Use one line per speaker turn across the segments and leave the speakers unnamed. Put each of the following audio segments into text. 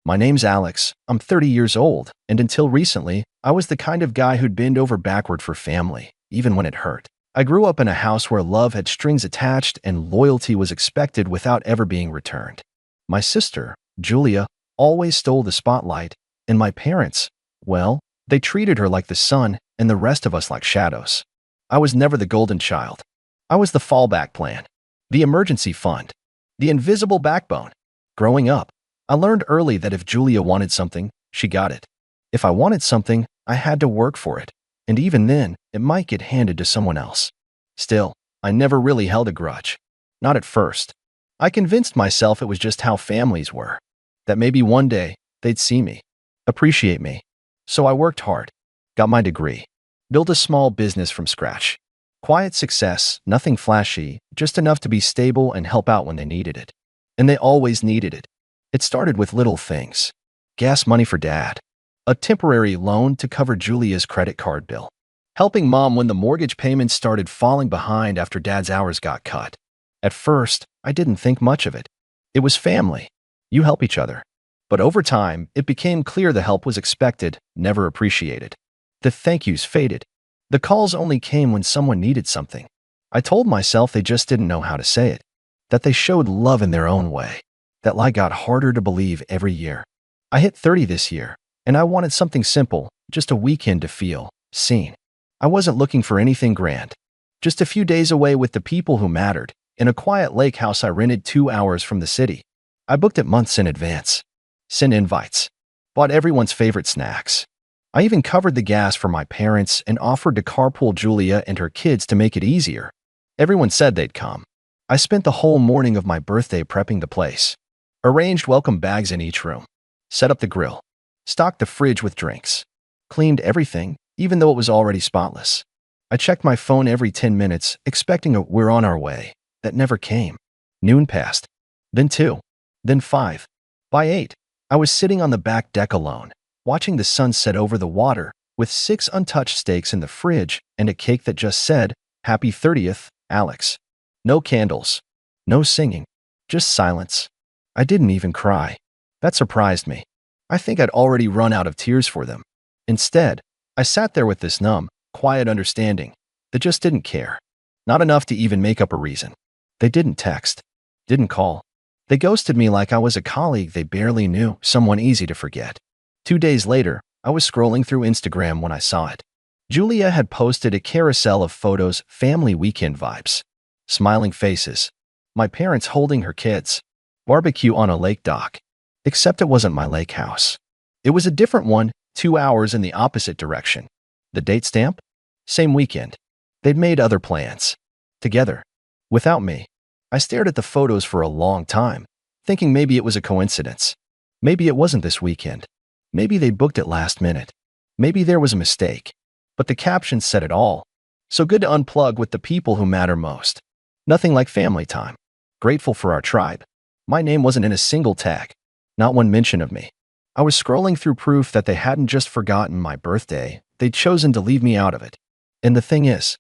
My name's Alex. I'm 30 years old, and until recently, I was the kind of guy who'd bend over backward for family, even when it hurt. I grew up in a house where love had strings attached and loyalty was expected without ever being returned. My sister, Julia, always stole the spotlight, and my parents, well, they treated her like the sun and the rest of us like shadows. I was never the golden child. I was the fallback plan, the emergency fund, the invisible backbone. Growing up, I learned early that if Julia wanted something, she got it. If I wanted something, I had to work for it, and even then, it might get handed to someone else. Still, I never really held a grudge. Not at first. I convinced myself it was just how families were, that maybe one day they'd see me, appreciate me. So I worked hard, got my degree, built a small business from scratch. Quiet success, nothing flashy, just enough to be stable and help out when they needed it. And they always needed it. It started with little things. Gas money for dad, a temporary loan to cover Julia's credit card bill, helping mom when the mortgage payments started falling behind after dad's hours got cut. At first, I didn't think much of it. It was family. You help each other. But over time, it became clear the help was expected, never appreciated. The thank yous faded. The calls only came when someone needed something. I told myself they just didn't know how to say it, that they showed love in their own way. That lie got harder to believe every year. I hit 30 this year, and I wanted something simple, just a weekend to feel seen. I wasn't looking for anything grand. Just a few days away with the people who mattered, in a quiet lake house I rented 2 hours from the city. I booked it months in advance. Sent invites. Bought everyone's favorite snacks. I even covered the gas for my parents and offered to carpool Julia and her kids to make it easier. Everyone said they'd come. I spent the whole morning of my birthday prepping the place. Arranged welcome bags in each room. Set up the grill. Stocked the fridge with drinks. Cleaned everything, even though it was already spotless. I checked my phone every 10 minutes, expecting a "we're on our way" that never came. Noon passed. Then 2. Then 5. By 8, I was sitting on the back deck alone, watching the sun set over the water, with 6 untouched steaks in the fridge and a cake that just said, "Happy 30th, Alex." No candles. No singing. Just silence. I didn't even cry. That surprised me. I think I'd already run out of tears for them. Instead, I sat there with this numb, quiet understanding that just didn't care. Not enough to even make up a reason. They didn't text. Didn't call. They ghosted me like I was a colleague they barely knew, someone easy to forget. 2 days later, I was scrolling through Instagram when I saw it. Julia had posted a carousel of photos, family weekend vibes. Smiling faces. My parents holding her kids. Barbecue on a lake dock. Except it wasn't my lake house. It was a different one, 2 hours in the opposite direction. The date stamp? Same weekend. They'd made other plans. Together. Without me. I stared at the photos for a long time, thinking maybe it was a coincidence. Maybe it wasn't this weekend. Maybe they booked it last minute. Maybe there was a mistake. But the caption said it all. So good to unplug with the people who matter most. Nothing like family time. Grateful for our tribe. My name wasn't in a single tag. Not one mention of me. I was scrolling through proof that they hadn't just forgotten my birthday, they'd chosen to leave me out of it. And the thing is,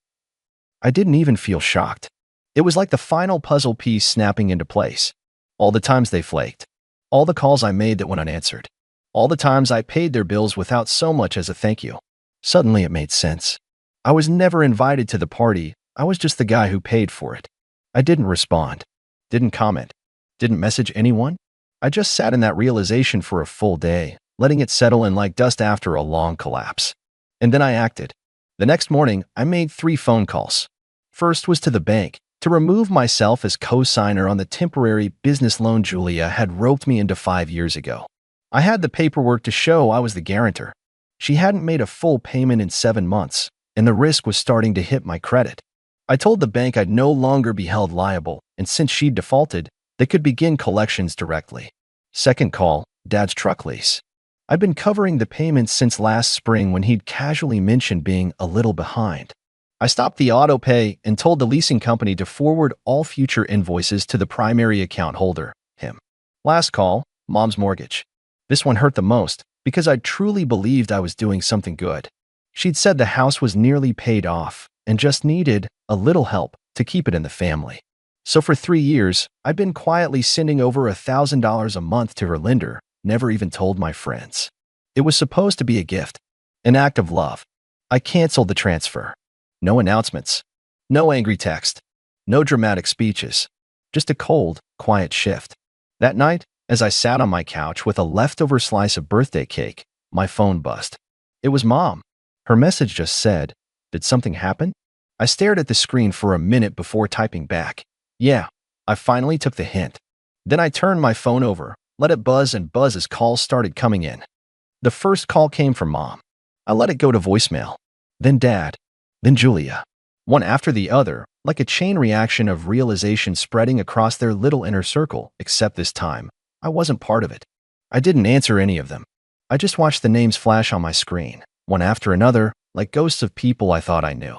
I didn't even feel shocked. It was like the final puzzle piece snapping into place. All the times they flaked. All the calls I made that went unanswered. All the times I paid their bills without so much as a thank you. Suddenly it made sense. I was never invited to the party, I was just the guy who paid for it. I didn't respond. Didn't comment. Didn't message anyone. I just sat in that realization for a full day, letting it settle in like dust after a long collapse. And then I acted. The next morning, I made 3 phone calls. First was to the bank, to remove myself as co-signer on the temporary business loan Julia had roped me into 5 years ago. I had the paperwork to show I was the guarantor. She hadn't made a full payment in 7 months, and the risk was starting to hit my credit. I told the bank I'd no longer be held liable, and since she'd defaulted, they could begin collections directly. Second call, Dad's truck lease. I'd been covering the payments since last spring when he'd casually mentioned being a little behind. I stopped the auto pay and told the leasing company to forward all future invoices to the primary account holder, him. Last call, Mom's mortgage. This one hurt the most because I truly believed I was doing something good. She'd said the house was nearly paid off and just needed a little help to keep it in the family. So for 3 years, I'd been quietly sending over $1,000 a month to her lender, never even told my friends. It was supposed to be a gift, an act of love. I canceled the transfer. No announcements. No angry text. No dramatic speeches. Just a cold, quiet shift. That night, as I sat on my couch with a leftover slice of birthday cake, my phone buzzed. It was Mom. Her message just said, "Did something happen?" I stared at the screen for a minute before typing back. Yeah, I finally took the hint. Then I turned my phone over, let it buzz and buzz as calls started coming in. The first call came from Mom. I let it go to voicemail. Then Dad. Then Julia. One after the other, like a chain reaction of realization spreading across their little inner circle, except this time, I wasn't part of it. I didn't answer any of them. I just watched the names flash on my screen, one after another, like ghosts of people I thought I knew.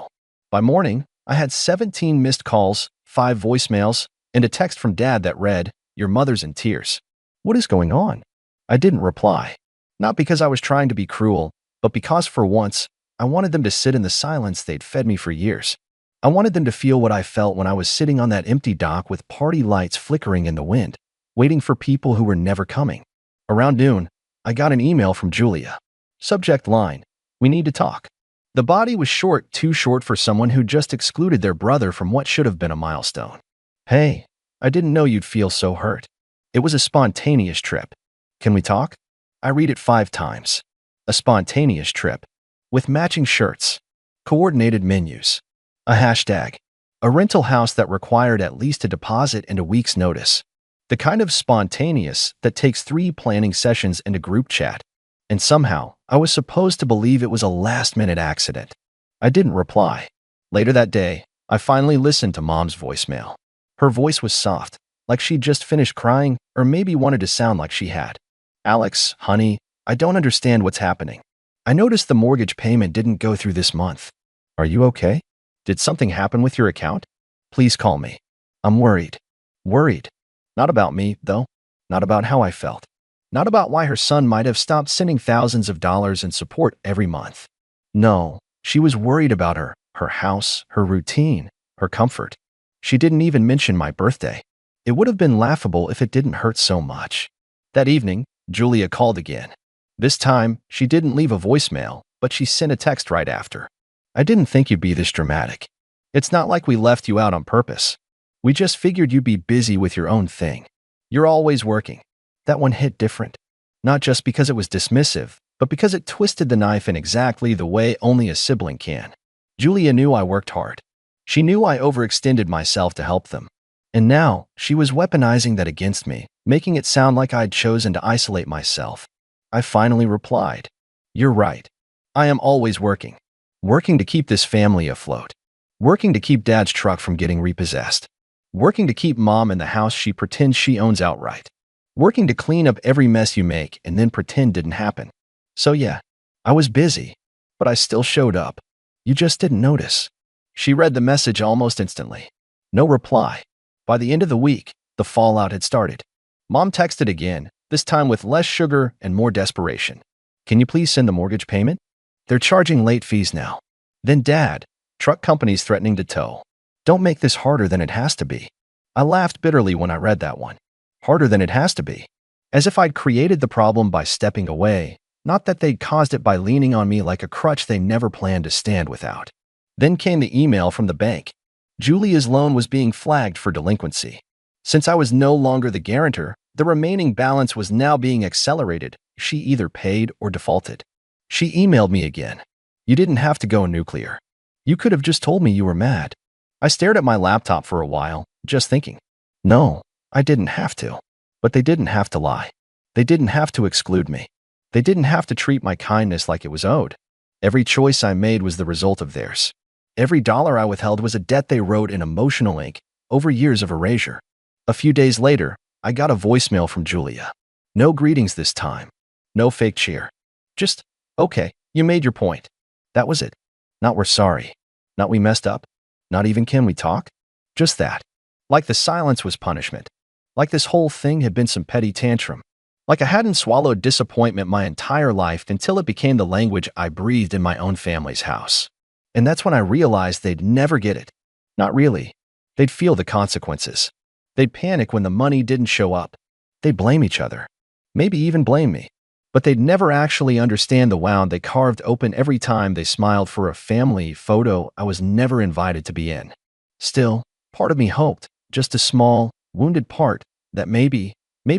By morning, I had 17 missed calls, 5 voicemails, and a text from Dad that read, "Your mother's in tears." What is going on? I didn't reply. Not because I was trying to be cruel, but because for once, I wanted them to sit in the silence they'd fed me for years. I wanted them to feel what I felt when I was sitting on that empty dock with party lights flickering in the wind, waiting for people who were never coming. Around noon, I got an email from Julia. Subject line, "We need to talk." The body was short, too short for someone who just excluded their brother from what should have been a milestone. "Hey, I didn't know you'd feel so hurt. It was a spontaneous trip. Can we talk?" I read it 5 times. A spontaneous trip. With matching shirts. Coordinated menus. A hashtag. A rental house that required at least a deposit and a week's notice. The kind of spontaneous that takes 3 planning sessions and a group chat. And somehow, I was supposed to believe it was a last-minute accident. I didn't reply. Later that day, I finally listened to Mom's voicemail. Her voice was soft, like she'd just finished crying or maybe wanted to sound like she had. "Alex, honey, I don't understand what's happening. I noticed the mortgage payment didn't go through this month. Are you okay? Did something happen with your account? Please call me. I'm worried." Worried. Not about me, though. Not about how I felt. Not about why her son might have stopped sending thousands of dollars in support every month. No, she was worried about her house, her routine, her comfort. She didn't even mention my birthday. It would have been laughable if it didn't hurt so much. That evening, Julia called again. This time, she didn't leave a voicemail, but she sent a text right after. "I didn't think you'd be this dramatic. It's not like we left you out on purpose. We just figured you'd be busy with your own thing. You're always working." That one hit different. Not just because it was dismissive, but because it twisted the knife in exactly the way only a sibling can. Julia knew I worked hard. She knew I overextended myself to help them. And now, she was weaponizing that against me, making it sound like I'd chosen to isolate myself. I finally replied, "You're right. I am always working. Working to keep this family afloat. Working to keep Dad's truck from getting repossessed. Working to keep Mom in the house she pretends she owns outright. Working to clean up every mess you make and then pretend didn't happen. So yeah, I was busy, but I still showed up. You just didn't notice." She read the message almost instantly. No reply. By the end of the week, the fallout had started. Mom texted again, this time with less sugar and more desperation. "Can you please send the mortgage payment? They're charging late fees now." Then Dad, "Truck companies threatening to tow. Don't make this harder than it has to be." I laughed bitterly when I read that one. Harder than it has to be. As if I'd created the problem by stepping away, not that they'd caused it by leaning on me like a crutch they never planned to stand without. Then came the email from the bank. Julia's loan was being flagged for delinquency. Since I was no longer the guarantor, the remaining balance was now being accelerated. She either paid or defaulted. She emailed me again. "You didn't have to go nuclear. You could have just told me you were mad." I stared at my laptop for a while, just thinking. No, I didn't have to. But they didn't have to lie. They didn't have to exclude me. They didn't have to treat my kindness like it was owed. Every choice I made was the result of theirs. Every dollar I withheld was a debt they wrote in emotional ink over years of erasure. A few days later, I got a voicemail from Julia. No greetings this time. No fake cheer. Just, "Okay, you made your point." That was it. Not "we're sorry." Not "we messed up." Not even "can we talk?" Just that. Like the silence was punishment. Like this whole thing had been some petty tantrum. Like I hadn't swallowed disappointment my entire life until it became the language I breathed in my own family's house. And that's when I realized they'd never get it. Not really. They'd feel the consequences. They'd panic when the money didn't show up. They'd blame each other. maybe even blame me. But they'd never actually understand the wound they carved open every time they smiled for a family photo I was never invited to be in. Still, part of me hoped, just a small, wounded part, that maybe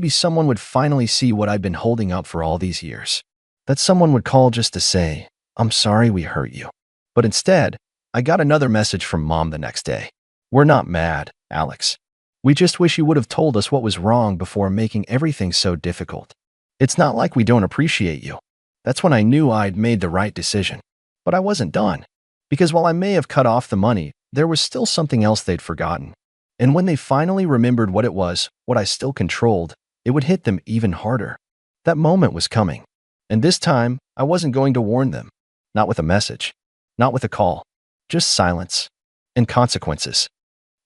someone would finally see what I'd been holding up for all these years. That someone would call just to say, "I'm sorry we hurt you." But instead, I got another message from Mom the next day. "We're not mad, Alex. We just wish you would have told us what was wrong before making everything so difficult. It's not like we don't appreciate you." That's when I knew I'd made the right decision. But I wasn't done. Because while I may have cut off the money, there was still something else they'd forgotten. And when they finally remembered what it was, what I still controlled, it would hit them even harder. That moment was coming. And this time, I wasn't going to warn them. Not with a message. Not with a call. Just silence. And consequences.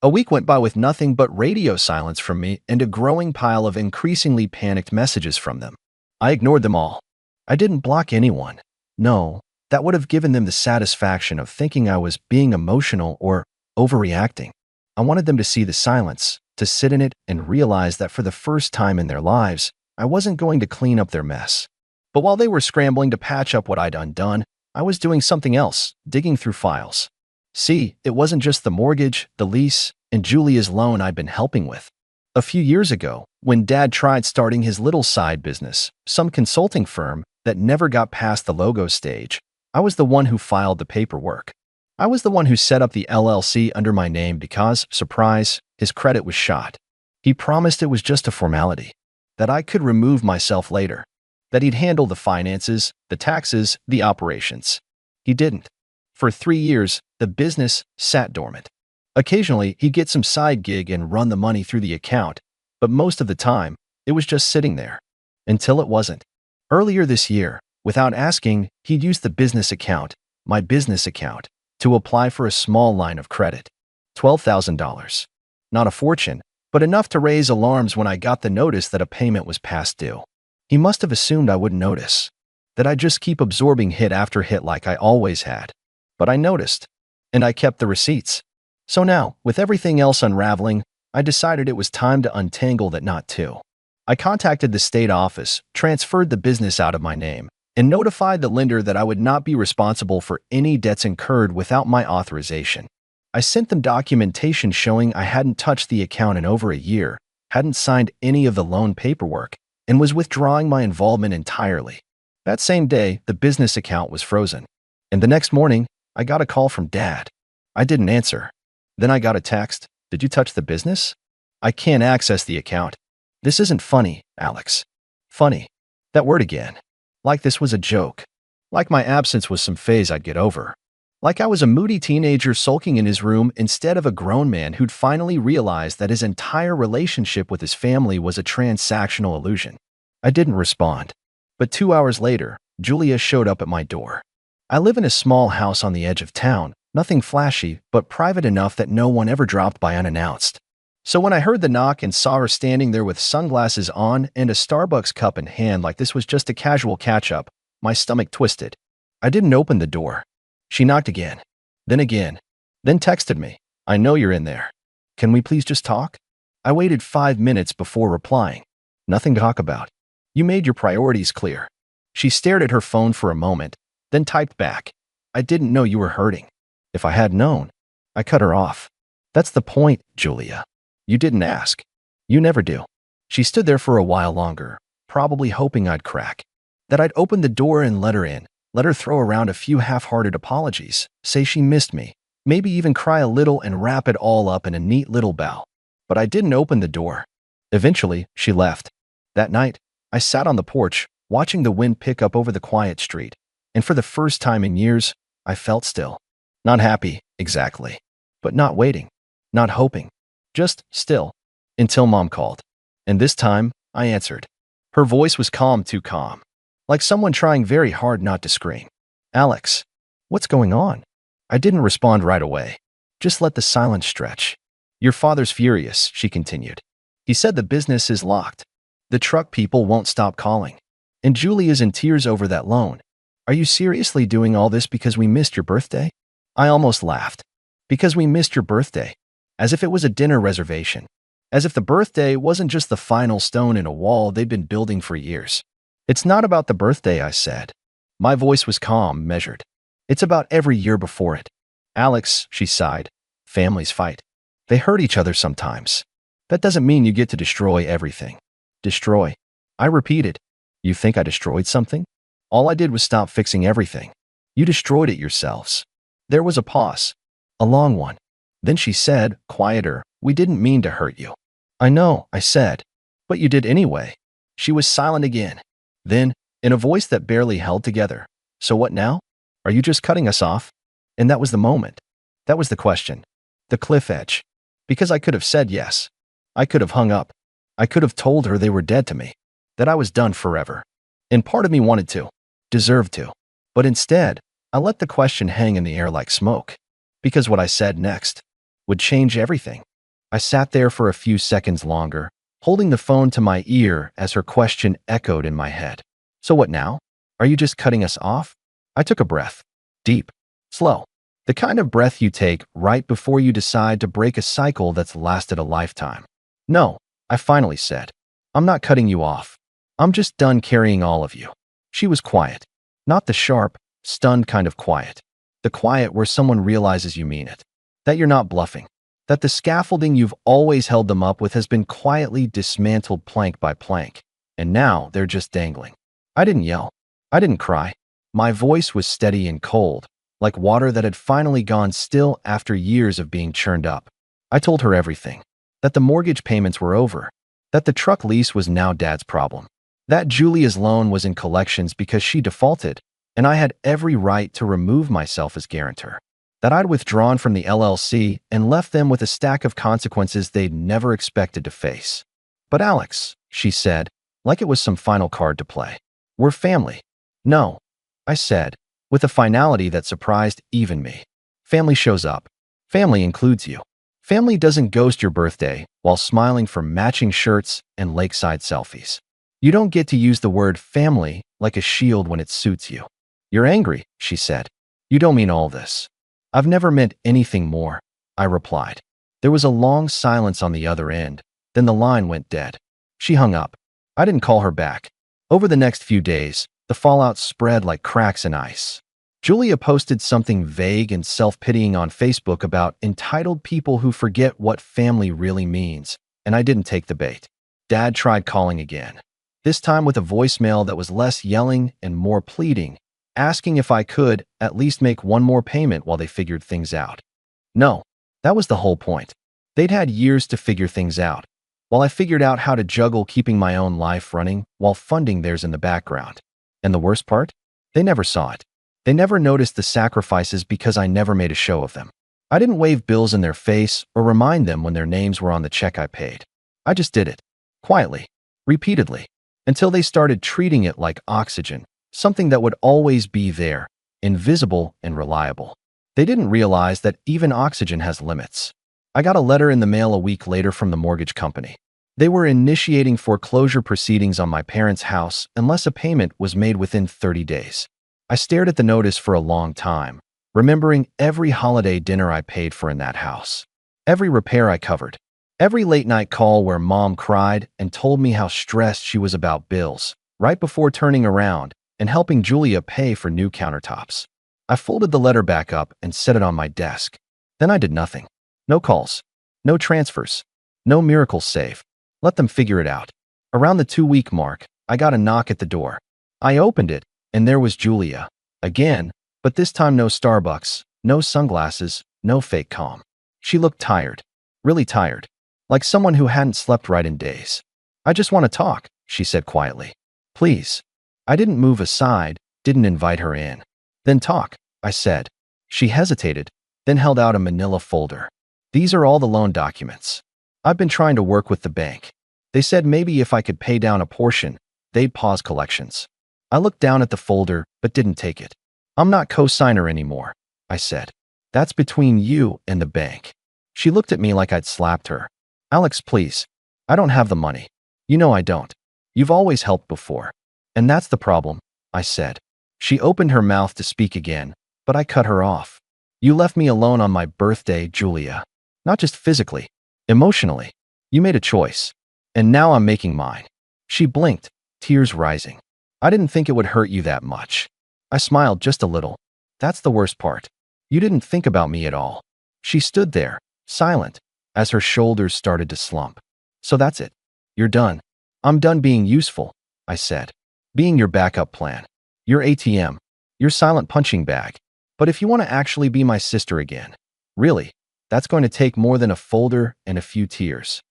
A week went by with nothing but radio silence from me and a growing pile of increasingly panicked messages from them. I ignored them all. I didn't block anyone. No, that would have given them the satisfaction of thinking I was being emotional or overreacting. I wanted them to see the silence, to sit in it and realize that for the first time in their lives, I wasn't going to clean up their mess. But while they were scrambling to patch up what I'd undone, I was doing something else, digging through files. See, it wasn't just the mortgage, the lease, and Julia's loan I'd been helping with. A few years ago, when Dad tried starting his little side business, some consulting firm that never got past the logo stage, I was the one who filed the paperwork. I was the one who set up the LLC under my name because, surprise, his credit was shot. He promised it was just a formality, that I could remove myself later, that he'd handle the finances, the taxes, the operations. He didn't. For 3 years, the business sat dormant. Occasionally, he'd get some side gig and run the money through the account, but most of the time, it was just sitting there. Until it wasn't. Earlier this year, without asking, he'd used the business account, my business account, to apply for a small line of credit. $12,000. Not a fortune, but enough to raise alarms when I got the notice that a payment was past due. He must have assumed I wouldn't notice, that I'd just keep absorbing hit after hit like I always had. But I noticed, and I kept the receipts. So now, with everything else unraveling, I decided it was time to untangle that knot too. I contacted the state office, transferred the business out of my name, and notified the lender that I would not be responsible for any debts incurred without my authorization. I sent them documentation showing I hadn't touched the account in over a year, hadn't signed any of the loan paperwork, and was withdrawing my involvement entirely. That same day, the business account was frozen. And the next morning, I got a call from Dad. I didn't answer. Then I got a text. "Did you touch the business? I can't access the account." This isn't funny, Alex. Funny. That word again. Like this was a joke. Like my absence was some phase I'd get over. Like I was a moody teenager sulking in his room instead of a grown man who'd finally realized that his entire relationship with his family was a transactional illusion. I didn't respond. But 2 hours later, Julia showed up at my door. I live in a small house on the edge of town, nothing flashy, but private enough that no one ever dropped by unannounced. So when I heard the knock and saw her standing there with sunglasses on and a Starbucks cup in hand like this was just a casual catch-up, my stomach twisted. I didn't open the door. She knocked again, then texted me, "I know you're in there. Can we please just talk?" I waited 5 minutes before replying. "Nothing to talk about. You made your priorities clear." She stared at her phone for a moment, then typed back, "I didn't know you were hurting." If I had known, I cut her off. "That's the point, Julia. You didn't ask. You never do." She stood there for a while longer, probably hoping I'd crack. That I'd open the door and let her in, let her throw around a few half-hearted apologies, say she missed me, maybe even cry a little and wrap it all up in a neat little bow. But I didn't open the door. Eventually, she left. That night, I sat on the porch, watching the wind pick up over the quiet street, and for the first time in years, I felt still. Not happy, exactly, but not waiting, not hoping. Just still, until Mom called. And this time, I answered. Her voice was calm, too calm. Like someone trying very hard not to scream. "Alex, what's going on?" I didn't respond right away. Just let the silence stretch. "Your father's furious," she continued. "He said the business is locked. The truck people won't stop calling. And Julia's in tears over that loan. Are you seriously doing all this because we missed your birthday?" I almost laughed. Because we missed your birthday. As if it was a dinner reservation. as if the birthday wasn't just the final stone in a wall they'd been building for years. It's not about the birthday, I said. My voice was calm, measured. It's about every year before it. Alex, she sighed, families fight. They hurt each other sometimes. That doesn't mean you get to destroy everything. Destroy? I repeated. You think I destroyed something? All I did was stop fixing everything. You destroyed it yourselves. There was a pause. A long one. Then she said, quieter, we didn't mean to hurt you. I know, I said. But you did anyway. She was silent again. Then, in a voice that barely held together, so what now? Are you just cutting us off? And that was the moment. That was the question. The cliff edge. Because I could have said yes. I could have hung up. I could have told her they were dead to me. That I was done forever. And part of me wanted to. Deserved to. But instead, I let the question hang in the air like smoke. Because what I said next would change everything. I sat there for a few seconds longer, holding the phone to my ear as her question echoed in my head. So what now? Are you just cutting us off? I took a breath. Deep. Slow. The kind of breath you take right before you decide to break a cycle that's lasted a lifetime. No, I finally said. I'm not cutting you off. I'm just done carrying all of you. She was quiet. Not the sharp, stunned kind of quiet. The quiet where someone realizes you mean it. That you're not bluffing. That the scaffolding you've always held them up with has been quietly dismantled plank by plank. And now they're just dangling. I didn't yell. I didn't cry. My voice was steady and cold, like water that had finally gone still after years of being churned up. I told her everything. That the mortgage payments were over. That the truck lease was now Dad's problem. That Julia's loan was in collections because she defaulted, and I had every right to remove myself as guarantor. That I'd withdrawn from the LLC and left them with a stack of consequences they'd never expected to face. But Alex, she said, like it was some final card to play. We're family. No, I said, with a finality that surprised even me. Family shows up. Family includes you. Family doesn't ghost your birthday while smiling for matching shirts and lakeside selfies. You don't get to use the word family like a shield when it suits you. You're angry, she said. You don't mean all this. I've never meant anything more, I replied. There was a long silence on the other end. Then the line went dead. She hung up. I didn't call her back. Over the next few days, the fallout spread like cracks in ice. Julia posted something vague and self-pitying on Facebook about entitled people who forget what family really means, and I didn't take the bait. Dad tried calling again, this time with a voicemail that was less yelling and more pleading, asking if I could at least make one more payment while they figured things out. No, that was the whole point. They'd had years to figure things out, while I figured out how to juggle keeping my own life running while funding theirs in the background. And the worst part? They never saw it. They never noticed the sacrifices because I never made a show of them. I didn't wave bills in their face or remind them when their names were on the check I paid. I just did it. Quietly. Repeatedly. Until they started treating it like oxygen, something that would always be there, invisible and reliable. They didn't realize that even oxygen has limits. I got a letter in the mail a week later from the mortgage company. They were initiating foreclosure proceedings on my parents' house unless a payment was made within 30 days. I stared at the notice for a long time, remembering every holiday dinner I paid for in that house, every repair I covered, every late-night call where Mom cried and told me how stressed she was about bills, right before turning around and helping Julia pay for new countertops. I folded the letter back up and set it on my desk. Then I did nothing. No calls. No transfers. No miracle save. Let them figure it out. Around the 2-week mark, I got a knock at the door. I opened it, and there was Julia. Again, but this time no Starbucks, no sunglasses, no fake calm. She looked tired. Really tired. Like someone who hadn't slept right in days. I just want to talk, she said quietly. Please. I didn't move aside, didn't invite her in. Then talk, I said. She hesitated, then held out a manila folder. These are all the loan documents. I've been trying to work with the bank. They said maybe if I could pay down a portion, they'd pause collections. I looked down at the folder, but didn't take it. I'm not co-signer anymore, I said. That's between you and the bank. She looked at me like I'd slapped her. Alex, please. I don't have the money. You know I don't. You've always helped before. And that's the problem, I said. She opened her mouth to speak again, but I cut her off. You left me alone on my birthday, Julia. Not just physically, emotionally. You made a choice. And now I'm making mine. She blinked, tears rising. I didn't think it would hurt you that much. I smiled just a little. That's the worst part. You didn't think about me at all. She stood there, silent, as her shoulders started to slump. So that's it. You're done. I'm done being useful, I said. Being your backup plan. Your ATM. Your silent punching bag. But if you want to actually be my sister again, really, that's going to take more than a folder and a few tears.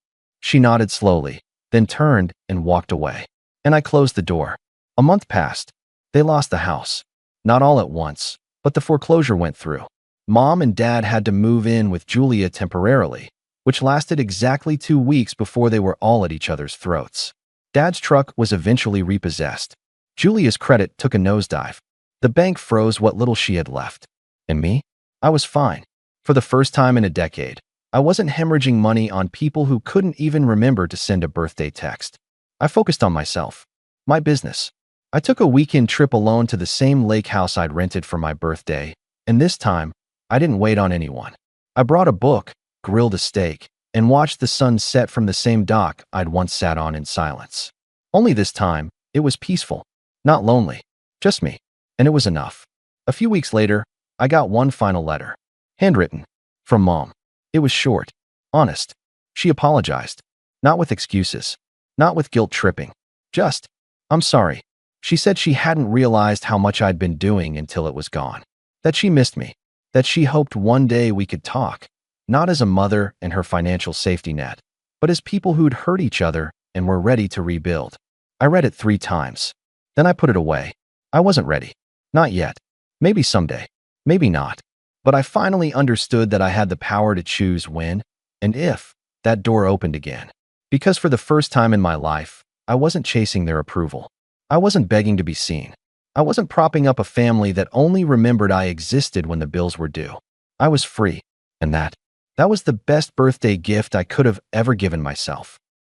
She nodded slowly, then turned and walked away. And I closed the door. A month passed. They lost the house. Not all at once, but the foreclosure went through. Mom and Dad had to move in with Julia temporarily, which lasted exactly 2 weeks before they were all at each other's throats. Dad's truck was eventually repossessed. Julia's credit took a nosedive. The bank froze what little she had left. And me? I was fine. For the first time in a decade, I wasn't hemorrhaging money on people who couldn't even remember to send a birthday text. I focused on myself, my business. I took a weekend trip alone to the same lake house I'd rented for my birthday, and this time, I didn't wait on anyone. I brought a book, grilled a steak, and watched the sun set from the same dock I'd once sat on in silence. Only this time, it was peaceful, not lonely, just me. And it was enough. A few weeks later, I got one final letter, handwritten, from Mom. It was short, honest. She apologized. Not with excuses, not with guilt tripping. Just, I'm sorry. She said she hadn't realized how much I'd been doing until it was gone. That she missed me. That she hoped one day we could talk, not as a mother and her financial safety net, but as people who'd hurt each other and were ready to rebuild. I read it 3 times. Then I put it away. I wasn't ready. Not yet. Maybe someday. Maybe not. But I finally understood that I had the power to choose when, and if, that door opened again. Because for the first time in my life, I wasn't chasing their approval. I wasn't begging to be seen. I wasn't propping up a family that only remembered I existed when the bills were due. I was free. And that was the best birthday gift I could have ever given myself.